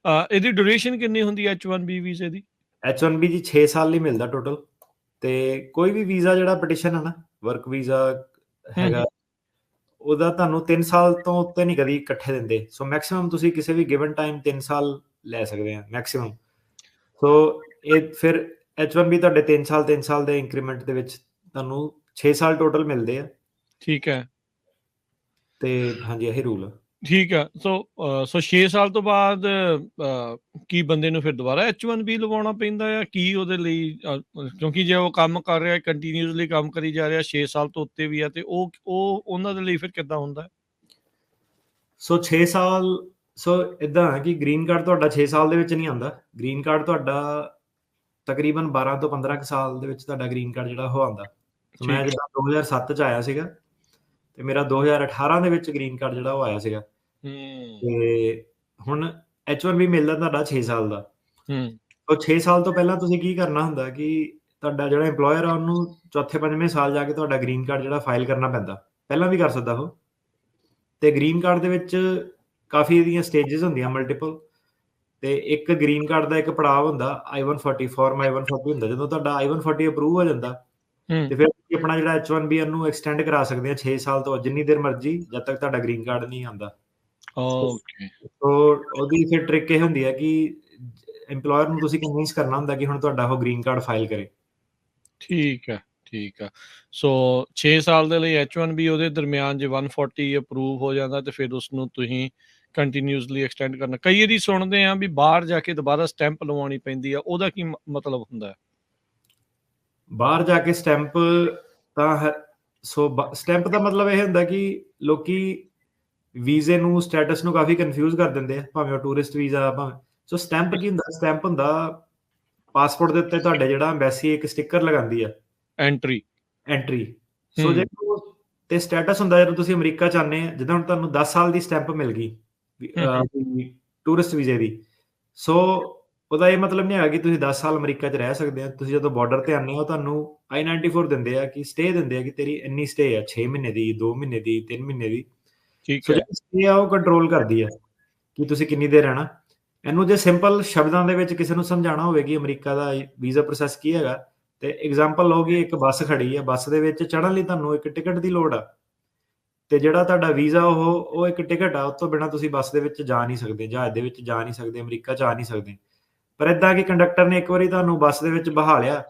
ਇਹਦੀ ਡਿਊਰੇਸ਼ਨ ਕਿੰਨੀ ਹੁੰਦੀ ਹੈ H1B ਵੀਜ਼ੇ ਦੀ? H1B ਜੀ 6 ਸਾਲ ਲਈ ਮਿਲਦਾ ਟੋਟਲ। ਤੇ ਕੋਈ ਵੀ ਵੀਜ਼ਾ ਜਿਹੜਾ ਪਟੀਸ਼ਨ ਹੈ ਨਾ, ਵਰਕ ਵੀਜ਼ਾ ਹੈਗਾ, ਉਹਦਾ ਤੁਹਾਨੂੰ 3 ਸਾਲ ਤੋਂ ਉੱਤੇ ਨਹੀਂ ਕਦੀ ਇਕੱਠੇ ਦਿੰਦੇ। ਸੋ ਮੈਕਸਿਮਮ ਤੁਸੀਂ ਕਿਸੇ ਵੀ ਗਿਵਨ ਟਾਈਮ 3 ਸਾਲ ਲੈ ਸਕਦੇ ਆ ਮੈਕਸਿਮਮ। ਸੋ ਇਹ ਫਿਰ H1B ਤੁਹਾਡੇ 3 ਸਾਲ ਦੇ ਇੰਕਰੀਮੈਂਟ ਦੇ ਵਿੱਚ ਤੁਹਾਨੂੰ 6 ਸਾਲ ਟੋਟਲ ਮਿਲਦੇ ਆ। ਠੀਕ ਹੈ। ਤੇ ਹਾਂਜੀ, ਇਹੀ ਰੂਲ ਆ। ਠੀਕ ਆ। ਸੋ 6 ਸਾਲ ਤੋਂ ਬਾਅਦ ਕੀ ਬੰਦੇ ਨੂੰ ਫਿਰ ਦੁਬਾਰਾ H1B ਲਵਾਉਣਾ ਪੈਂਦਾ ਆ? ਕੀ ਉਹਦੇ ਲਈ ਕਿਉਂਕਿ ਜੇ ਉਹ ਕੰਮ ਕਰ ਰਿਹਾ, ਕੰਟੀਨਿਊਸਲੀ ਕੰਮ ਕਰੀ ਜਾ ਰਿਹਾ, 6 ਸਾਲ ਤੋਂ ਉੱਤੇ ਵੀ ਆ, ਤੇ ਉਹ ਉਹਨਾਂ ਦੇ ਲਈ ਫਿਰ ਕਿੱਦਾਂ ਹੁੰਦਾ? ਸੋ 6 ਸਾਲ ਇੱਦਾਂ ਹੈ ਕਿ ਗ੍ਰੀਨ ਕਾਰਡ ਤੁਹਾਡਾ 6 ਸਾਲ ਦੇ ਵਿੱਚ ਨਹੀਂ ਆਉਂਦਾ। ਗ੍ਰੀਨ ਕਾਰਡ ਤੁਹਾਡਾ ਤਕਰੀਬਨ 12 ਤੋਂ 15 ਸਾਲ ਦੇ ਵਿੱਚ ਤੁਹਾਡਾ ਗ੍ਰੀਨ ਕਾਰਡ ਜਿਹੜਾ ਉਹ ਆਉਂਦਾ। ਮੈਂ ਜਿੱਦਾਂ 2007 ਚ ਆਇਆ ਸੀਗਾ, ਤੇ ਮੇਰਾ 2018 ਦੇ ਵਿੱਚ ਗ੍ਰੀਨ ਕਾਰਡ ਜਿਹੜਾ ਉਹ ਆਇਆ ਸੀਗਾ। ਤੇ ਹੁਣ H1B ਮਿਲਦਾ ਤੁਹਾਡਾ 6 ਸਾਲ ਦਾ। ਉਹ 6 ਸਾਲ ਤੋਂ ਪਹਿਲਾਂ ਤੁਸੀਂ ਕੀ ਕਰਨਾ ਹੁੰਦਾ ਕਿ ਤੁਹਾਡਾ ਜਿਹੜਾ EMPLOYER ਆ ਉਹਨੂੰ ਚੌਥੇ 5ਵੇਂ ਸਾਲ ਜਾ ਕੇ ਤੁਹਾਡਾ ਗ੍ਰੀਨ ਕਾਰਡ ਜਿਹੜਾ ਫਾਈਲ ਕਰਨਾ ਪੈਂਦਾ। ਪਹਿਲਾਂ ਵੀ ਕਰ ਸਕਦਾ ਉਹ। ਤੇ ਗ੍ਰੀਨ ਕਾਰਡ ਦੇ ਵਿੱਚ ਕਾਫੀ ਇਹਦੀਆਂ ਸਟੇਜਸ ਹੁੰਦੀਆਂ, ਮਲਟੀਪਲ। ਤੇ ਇੱਕ ਗ੍ਰੀਨ ਕਾਰਡ ਦਾ ਇੱਕ ਪੜਾਅ ਹੁੰਦਾ I-140, ਫਾਰਮ I-140 ਹੁੰਦਾ। ਜਦੋਂ ਤੁਹਾਡਾ I-140 ਅਪਰੂਵ ਹੋ ਜਾਂਦਾ, ਤੇ ਫਿਰ ਤੁਸੀਂ ਆਪਣਾ ਜਿਹੜਾ H1B ਨੂੰ ਐਕਸਟੈਂਡ ਕਰਾ ਸਕਦੇ ਆ 6 ਸਾਲ ਤੋਂ ਜਿੰਨੀ ਦੇਰ ਮਰਜ਼ੀ, ਜਦ ਤੱਕ ਤੁਹਾਡਾ ਗ੍ਰੀਨ ਕਾਰਡ ਨਹੀਂ ਆਉਂਦਾ। ਸੋ ਉਹਦੀ ਫਿਰ ਟ੍ਰਿਕ ਇਹ ਹੁੰਦੀ ਹੈ ਕਿ EMPLOYER ਨੂੰ ਤੁਸੀਂ ਕਨਵਿੰਸ ਕਰਨਾ ਹੁੰਦਾ ਕਿ ਹੁਣ ਤੁਹਾਡਾ ਉਹ ਗ੍ਰੀਨ ਕਾਰਡ ਫਾਈਲ ਕਰੇ। ਠੀਕ ਹੈ, ਠੀਕ ਆ। ਸੋ 6 ਸਾਲ ਦੇ ਲਈ H1B, ਉਹਦੇ ਦਰਮਿਆਨ ਜੇ 140 ਅਪਰੂਵ ਹੋ ਜਾਂਦਾ ਤੇ ਫਿਰ ਉਸਨੂੰ ਤੁਸੀਂ ਕੰਟੀਨਿਊਸਲੀ ਐਕਸਟੈਂਡ ਕਰਨਾ। ਕਈ ਵਾਰੀ ਸੁਣਦੇ ਆ ਵੀ ਬਾਹਰ ਜਾ ਕੇ ਦੁਬਾਰਾ ਸਟੈਂਪ ਲਵਾਉਣੀ ਪੈਂਦੀ ਆ, ਉਹਦਾ ਕੀ ਮਤਲਬ ਹੁੰਦਾ ਹੈ? ਬਾਹਰ ਜਾ ਕੇ ਸਟੈਂਪ ਤਾਂ ਸਟੈਂਪ ਦਾ ਮਤਲਬ ਇਹ ਹੁੰਦਾ ਕਿ ਲੋਕੀ ਵੀਜ਼ੇ ਨੂੰ, ਸਟੇਟਸ ਨੂੰ ਕਾਫੀ ਕਨਫਿਊਜ਼ ਕਰ ਦਿੰਦੇ ਆ, ਭਾਵੇਂ ਉਹ ਟੂਰਿਸਟ ਵੀਜ਼ਾ ਭਾਵੇਂ। ਸੋ ਸਟੈਂਪ ਕੀ ਹੁੰਦਾ? ਸਟੈਂਪ ਹੁੰਦਾ ਪਾਸਪੋਰਟ ਦੇ ਉੱਤੇ ਤੁਹਾਡੇ ਜਿਹੜਾ ਐਮਬੈਸੀ ਇੱਕ ਸਟicker ਲਗਾਉਂਦੀ ਆ, ਐਂਟਰੀ। ਸੋ ਜੇ ਤੇ ਸਟੇਟਸ ਹੁੰਦਾ ਜਦੋਂ ਤੁਸੀਂ ਅਮਰੀਕਾ ਚ ਆਉਂਦੇ ਆ, ਜਿੱਦਾਂ ਹੁਣ ਤੁਹਾਨੂੰ 10 ਸਾਲ ਦੀ ਸਟੈਂਪ ਮਿਲ ਗਈ ਟੂਰਿਸਟ ਵੀਜ਼ੇ ਦੀ। ਸੋ ਉਹਦਾ ਇਹ ਮਤਲਬ ਨਹੀਂ ਹੈਗਾ ਕਿ ਤੁਸੀਂ 10 ਸਾਲ ਅਮਰੀਕਾ ਚ ਰਹਿ ਸਕਦੇ ਆ। ਤੁਸੀਂ ਜਦੋਂ ਬਾਰਡਰ ਤੇ ਆਉਂਦੇ ਹੋ, ਤੁਹਾਨੂੰ I-94 ਦਿੰਦੇ ਆ, ਕਿ ਸਟੇ ਦਿੰਦੇ ਆ, ਕਿ ਤੇਰੀ ਇੰਨੀ ਸਟੇ ਆ, 6 ਮਹੀਨੇ ਦੀ, 2 ਮਹੀਨੇ ਦੀ, 3 ਮਹੀਨੇ ਦੀ। ਸੋ ਜਿਹੜੀ ਸਟੇ ਆ ਉਹ ਕੰਟਰੋਲ ਕਰਦੀ ਆ ਕਿ ਤੁਸੀਂ ਕਿੰਨੀ ਦੇਰ ਰਹਿਣਾ। ਇਹਨੂੰ ਜੇ ਸਿੰਪਲ ਸ਼ਬਦਾਂ ਦੇ ਵਿੱਚ ਕਿਸੇ ਨੂੰ ਸਮਝਾਉਣਾ ਹੋਵੇ ਕਿ ਅਮਰੀਕਾ ਦਾ ਵੀਜ਼ਾ ਪ੍ਰੋਸੈਸ ਕੀ ਹੈਗਾ, ਤੇ ਐਗਜ਼ਾਮਪਲ ਲਓ ਕਿ ਇੱਕ ਬੱਸ ਖੜੀ ਆ, ਬੱਸ ਦੇ ਵਿੱਚ ਚੜ੍ਹਨ ਲਈ ਤੁਹਾਨੂੰ ਇੱਕ ਟਿਕਟ ਦੀ ਲੋੜ ਆ। ਤੇ ਜਿਹੜਾ ਤੁਹਾਡਾ ਵੀਜ਼ਾ ਉਹ ਇੱਕ ਟਿਕਟ ਆ, ਉਸ ਤੋਂ ਬਿਨਾਂ ਤੁਸੀਂ ਬੱਸ ਦੇ ਵਿੱਚ ਜਾ ਨਹੀਂ ਸਕਦੇ, ਜਹਾਜ਼ ਦੇ ਵਿੱਚ ਜਾ ਨਹੀਂ ਸਕਦੇ, ਅਮਰੀਕਾ ਚ ਆ ਨਹੀਂ ਸਕਦੇ। ਪਰ ਏਦਾਂ ਕਿ ਕੰਡਕਟਰ ਨੇ ਇੱਕ ਵਾਰੀ ਤੁਹਾਨੂੰ ਬੱਸ ਦੇ ਵਿੱਚ ਬਹਾ ਲਿਆ,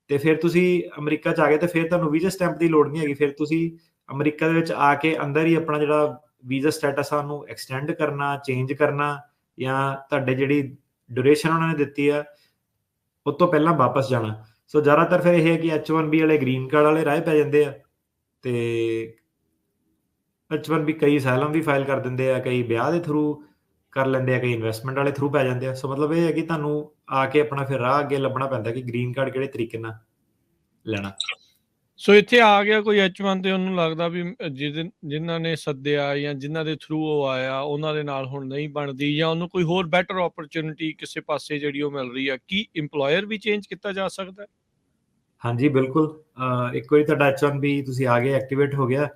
ਤੇ ਫਿਰ ਤੁਸੀਂ ਅਮਰੀਕਾ ਚ ਆ ਗਏ, ਤੇ ਫਿਰ ਤੁਹਾਨੂੰ ਵੀਜ਼ਾ ਸਟੈਂਪ ਦੀ ਲੋੜ ਨਹੀਂ ਹੈਗੀ। ਫਿਰ ਤੁਸੀਂ ਅਮਰੀਕਾ ਦੇ ਵਿੱਚ ਆ ਕੇ ਅੰਦਰ ਹੀ ਆਪਣਾ ਜਿਹੜਾ ਵੀਜ਼ਾ ਸਟੇਟਸ ਆ ਉਹਨੂੰ ਐਕਸਟੈਂਡ ਕਰਨਾ, ਚੇਂਜ ਕਰਨਾ, ਜਾਂ ਤੁਹਾਡੇ ਜਿਹੜੀ ਡਿਊਰੇਸ਼ਨ ਉਹਨਾਂ ਨੇ ਦਿੱਤੀ ਆ ਉਸ ਤੋਂ ਪਹਿਲਾਂ ਵਾਪਸ ਜਾਣਾ। ਸੋ ਜ਼ਿਆਦਾਤਰ ਫਿਰ ਇਹ ਹੈ ਕਿ H1B ਵਾਲੇ ਗ੍ਰੀਨ ਕਾਰਡ ਵਾਲੇ ਰਾਹ ਪੈ ਜਾਂਦੇ ਆ, ਤੇ H1B ਕਈ ਅਸਾਈਲਮ ਵੀ ਫਾਈਲ ਕਰ ਦਿੰਦੇ ਆ, ਕਈ ਵਿਆਹ ਦੇ ਥਰੂ ਕਰ ਲੈਂਦੇ ਆ, ਕਈ ਇਨਵੈਸਟਮੈਂਟ ਵਾਲੇ ਥਰੂ ਪੈ ਜਾਂਦੇ ਆ। ਸੋ ਮਤਲਬ ਇਹ ਹੈ ਕਿ ਤੁਹਾਨੂੰ ਆ ਕੇ ਆਪਣਾ ਫਿਰ ਰਾਹ ਅੱਗੇ ਲੱਭਣਾ ਪੈਂਦਾ ਕਿ ਗ੍ਰੀਨ ਕਾਰਡ ਕਿਹੜੇ ਤਰੀਕੇ ਨਾਲ ਲੈਣਾ। ਸੋ ਇੱਥੇ ਆ ਗਿਆ ਕੋਈ H1 ਤੇ ਉਹਨੂੰ ਲੱਗਦਾ ਵੀ ਜਿਨ੍ਹਾਂ ਨੇ ਸੱਦਿਆ ਜਾਂ ਜਿਨ੍ਹਾਂ ਦੇ ਥਰੂ ਉਹ ਆਇਆ, ਉਹਨਾਂ ਦੇ ਨਾਲ ਹੁਣ ਨਹੀਂ ਬਣਦੀ, ਜਾਂ ਉਹਨੂੰ ਕੋਈ ਹੋਰ ਬੈਟਰ ਓਪਰਚੁਨਿਟੀ ਕਿਸੇ ਪਾਸੇ ਜਿਹੜੀ ਉਹ ਮਿਲ ਰਹੀ ਆ, ਕੀ EMPLOYER ਵੀ ਚੇਂਜ ਕੀਤਾ ਜਾ ਸਕਦਾ? ਹਾਂਜੀ, ਬਿਲਕੁਲ। ਇੱਕ ਵਾਰੀ ਤੁਹਾਡਾ H1B ਤੁਸੀਂ ਆ ਗਏ, ਐਕਟੀਵੇਟ ਹੋ ਗਿਆ,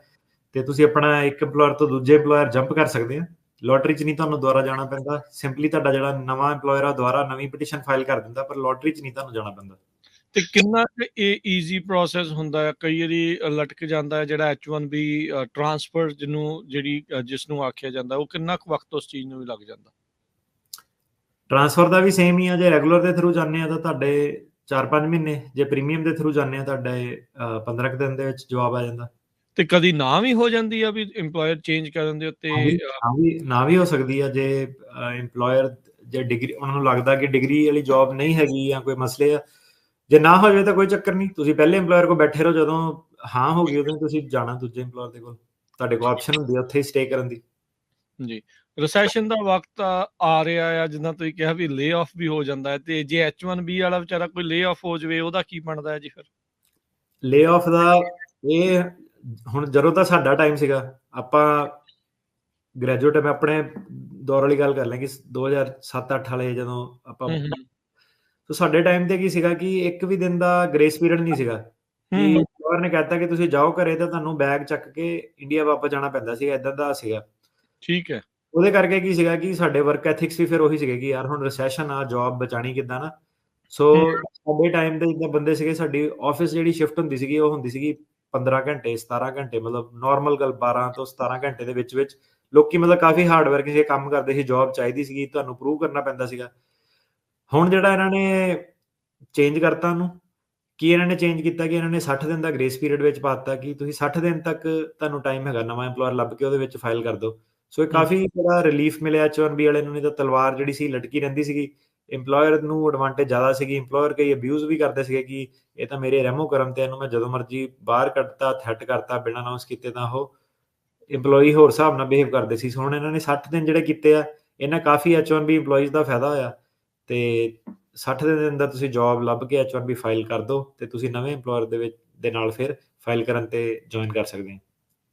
ਤੇ ਤੁਸੀਂ ਆਪਣਾ ਇੱਕ EMPLOYER ਤੋਂ ਦੂਜੇ EMPLOYER ਜੰਪ ਕਰ ਸਕਦੇ ਆ। ਲੋਟਰੀ ਚ ਨਹੀਂ ਤੁਹਾਨੂੰ ਦੁਬਾਰਾ ਜਾਣਾ ਪੈਂਦਾ। ਸਿੰਪਲੀ ਤੁਹਾਡਾ ਜਿਹੜਾ ਨਵਾਂ EMPLOYER ਆ ਦੁਬਾਰਾ ਨਵੀਂ ਪਟੀਸ਼ਨ ਫਾਈਲ ਕਰ ਦਿੰਦਾ, ਪਰ ਲੋਟਰੀ ਚ ਨਹੀਂ ਤੁਹਾਨੂੰ ਜਾਣਾ ਪੈਂਦਾ। ਤੇ ਕਿੰਨਾ ਇਹ ਈਜ਼ੀ ਪ੍ਰੋਸੈਸ ਹੁੰਦਾ ਹੈ? ਕਈ ਵਾਰੀ ਲਟਕ ਜਾਂਦਾ ਹੈ ਜਿਹੜਾ H1B ਟ੍ਰਾਂਸਫਰ ਜਿਸ ਨੂੰ ਆਖਿਆ ਜਾਂਦਾ, ਉਹ ਕਿੰਨਾ ਕੁ ਵਕਤ ਉਸ ਚੀਜ਼ ਨੂੰ ਵੀ ਲੱਗ ਜਾਂਦਾ? ਟ੍ਰਾਂਸਫਰ ਦਾ ਵੀ ਸੇਮ ਹੀ ਆ। ਜੇ ਰੈਗੂਲਰ ਦੇ ਥਰੂ ਜਾਂਦੇ ਆ ਤਾਂ ਤੁਹਾਡੇ 4-5 ਮਹੀਨੇ, ਜੇ ਪ੍ਰੀਮੀਅਮ ਦੇ ਥਰੂ ਜਾਂਦੇ ਆ ਤੁਹਾਡੇ 15 ਦਿਨ ਦੇ ਵਿੱਚ ਜਵਾਬ ਆ ਜਾਂਦਾ। ਤੇ ਕਦੀ ਨਾ ਵੀ ਹੋ ਜਾਂਦੀ ਆ ਵੀ EMPLOYER ਚੇਂਜ ਕਰਨ ਦੇ ਉੱਤੇ? ਨਾ ਵੀ ਹੋ ਸਕਦੀ ਆ। ਜੇ EMPLOYER ਜੇ ਡਿਗਰੀ, ਉਹਨਾਂ ਨੂੰ ਲੱਗਦਾ ਕਿ ਡਿਗਰੀ ਵਾਲੀ ਜੌਬ ਨਹੀਂ ਹੈਗੀ ਜਾਂ ਕੋਈ ਮਸਲੇ ਆ, ਜੇ ਨਾ ਹੋ ਜਾਵੇ ਤਾਂ ਕੋਈ ਚੱਕਰ ਨਹੀਂ, ਤੁਸੀਂ ਪਹਿਲੇ EMPLOYER ਕੋਲ ਬੈਠੇ ਰਹੋ। ਜਦੋਂ ਹਾਂ ਹੋ ਗਈ ਉਦੋਂ ਤੁਸੀਂ ਜਾਣਾ ਦੂਜੇ EMPLOYER ਦੇ ਕੋਲ, ਤੁਹਾਡੇ ਕੋਲ ਆਪਸ਼ਨ ਹੁੰਦੀ ਆ ਉੱਥੇ ਹੀ ਸਟੇ ਕਰਨ ਦੀ। ਜੀ, ਰਿਸੈਸ਼ਨ ਦਾ ਵਕਤ ਆ ਰਿਹਾ ਆ, ਜਿੱਦਾਂ ਤੁਸੀਂ ਕਿਹਾ ਵੀ ਲੇ ਆਫ ਵੀ ਹੋ ਜਾਂਦਾ ਹੈ, ਤੇ ਜੇ H1B ਵਾਲਾ ਵਿਚਾਰਾ ਕੋਈ ਲੇ ਆਫ ਹੋ ਜਾਵੇ, ਉਹਦਾ ਕੀ ਬਣਦਾ ਹੈ ਜੀ ਫਿਰ? ਲੇ ਆਫ ਦਾ ਇਹ ਹੁਣ ਜਦੋਂ ਤਾਂ ਸਾਡਾ ਟਾਈਮ ਸੀਗਾ, ਆਪਾਂ ਗ੍ਰੈਜੂਏਟ, ਮੈਂ ਆਪਣੇ ਦੌਰ ਵਾਲੀ ਗੱਲ ਕਰ ਲਾਂ ਕਿ 2007-8 ਵਾਲੇ ਜਦੋਂ ਆਪਾਂ, ਸੋ ਸਾਡੇ ਟਾਈਮ ਤੇ ਕੀ ਸੀਗਾ ਕਿ ਇੱਕ ਵੀ ਦਿਨ ਦਾ ਗ੍ਰੇਸ ਪੀਰੀਅਡ ਨਹੀਂ ਸੀਗਾ, ਕਿ EMPLOYER ਨੇ ਕਹਿਤਾ ਕਿ ਤੁਸੀਂ ਜਾਓ ਘਰੇ ਤਾਂ ਤੁਹਾਨੂੰ ਬੈਗ ਚੱਕ ਕੇ ਇੰਡੀਆ ਵਾਪਸ ਜਾਣਾ ਪੈਂਦਾ ਸੀਗਾ, ਏਦਾਂ ਦਾ ਸੀਗਾ। ਠੀਕ ਹੈ। ਉਹਦੇ ਕਰਕੇ ਕੀ ਸੀਗਾ ਕਿ ਸਾਡੇ ਵਰਕ ਐਥਿਕਸ ਵੀ ਫਿਰ ਉਹੀ ਸੀਗੇ ਕਿ ਯਾਰ ਹੁਣ ਰਿਸੈਸ਼ਨ ਆ, ਜੌਬ ਬਚਾਣੀ ਕਿੱਦਾਂ ਨਾ। ਸੋ ਸਾਡੇ ਟਾਈਮ ਦੇ ਜਿੱਦਾਂ ਬੰਦੇ ਸੀਗੇ, ਸਾਡੀ ਆਫਿਸ ਜਿਹੜੀ ਸ਼ਿਫਟ ਹੁੰਦੀ ਸੀਗੀ ਉਹ ਹੁੰਦੀ ਸੀਗੀ 15 ਘੰਟੇ 17 ਘੰਟੇ, ਮਤਲਬ ਨਾਰਮਲ ਗੱਲ 12 ਤੋਂ 17 ਘੰਟੇ ਦੇ ਵਿੱਚ ਲੋਕੀ ਮਤਲਬ ਕਾਫੀ ਹਾਰਡ ਵਰਕ ਸੀ, ਕੰਮ ਕਰਦੇ ਸੀ, ਜੌਬ ਚਾਹੀਦੀ ਸੀਗੀ, ਤੁਹਾਨੂੰ ਪ੍ਰੂਵ ਕਰਨਾ ਪੈਂਦਾ ਸੀਗਾ। ਹੁਣ ਜਿਹੜਾ ਇਹਨਾਂ ਨੇ ਚੇਂਜ ਕਰਤਾ ਉਹਨੂੰ, ਕੀ ਇਹਨਾਂ ਨੇ ਚੇਂਜ ਕੀਤਾ ਕਿ ਇਹਨਾਂ ਨੇ 60 ਦਿਨ ਦਾ ਗ੍ਰੇਸ ਪੀਰੀਅਡ ਵਿੱਚ ਪਾਤਾ ਕਿ ਤੁਸੀਂ 60 ਦਿਨ ਤੱਕ ਤੁਹਾਨੂੰ ਟਾਈਮ ਹੈਗਾ ਨਵਾਂ EMPLOYER ਲੱਭ ਕੇ ਉਹਦੇ ਵਿੱਚ ਫਾਈਲ ਕਰ ਦਿਓ। ਸੋ ਇਹ ਕਾਫੀ ਬੜਾ ਰਿਲੀਫ ਮਿਲਿਆ H1B ਵਾਲੇ ਨੂੰ, ਨਹੀਂ ਤਾਂ ਤਲਵਾਰ ਜਿਹੜੀ ਸੀ ਲਟਕੀ ਰਹਿੰਦੀ ਸੀਗੀ। EMPLOYER ਨੂੰ ਐਡਵਾਂਟੇਜ ਜ਼ਿਆਦਾ ਸੀਗੀ, EMPLOYER ਕਈ ਅਬਿਊਜ਼ ਵੀ ਕਰਦੇ ਸੀਗੇ ਕਿ ਇਹ ਤਾਂ ਮੇਰੇ ਰੈਮੋ ਕਰਮ ਤੇ ਇਹਨੂੰ ਮੈਂ ਜਦੋਂ ਮਰਜ਼ੀ ਬਾਹਰ ਕੱਢਤਾ, ਥ੍ਰੈਟ ਕਰਤਾ ਬਿਨਾਂ ਅਨਾਉਂਸ ਕੀਤੇ, ਤਾਂ ਉਹ EMPLOYEE ਹੋਰ ਹਿਸਾਬ ਨਾਲ ਬਿਹੇਵ ਕਰਦੇ ਸੀ। ਹੁਣ ਇਹਨਾਂ ਨੇ 60 ਦਿਨ ਜਿਹੜੇ ਕੀਤੇ ਆ, ਇਹਨਾਂ ਕਾਫੀ H1B EMPLOYEES ਦਾ ਫਾਇਦਾ ਹੋਇਆ, ਤੇ 60 ਦਿਨ ਦੇ ਅੰਦਰ ਤੁਸੀਂ ਜੌਬ ਲੱਭ ਕੇ H1B ਫਾਈਲ ਕਰ ਦਿਓ ਤੇ ਤੁਸੀਂ ਨਵੇਂ EMPLOYER ਦੇ ਨਾਲ ਫਿਰ ਫਾਈਲ ਕਰਨ ਤੇ ਜੁਆਇਨ ਕਰ ਸਕਦੇ ਹੋ।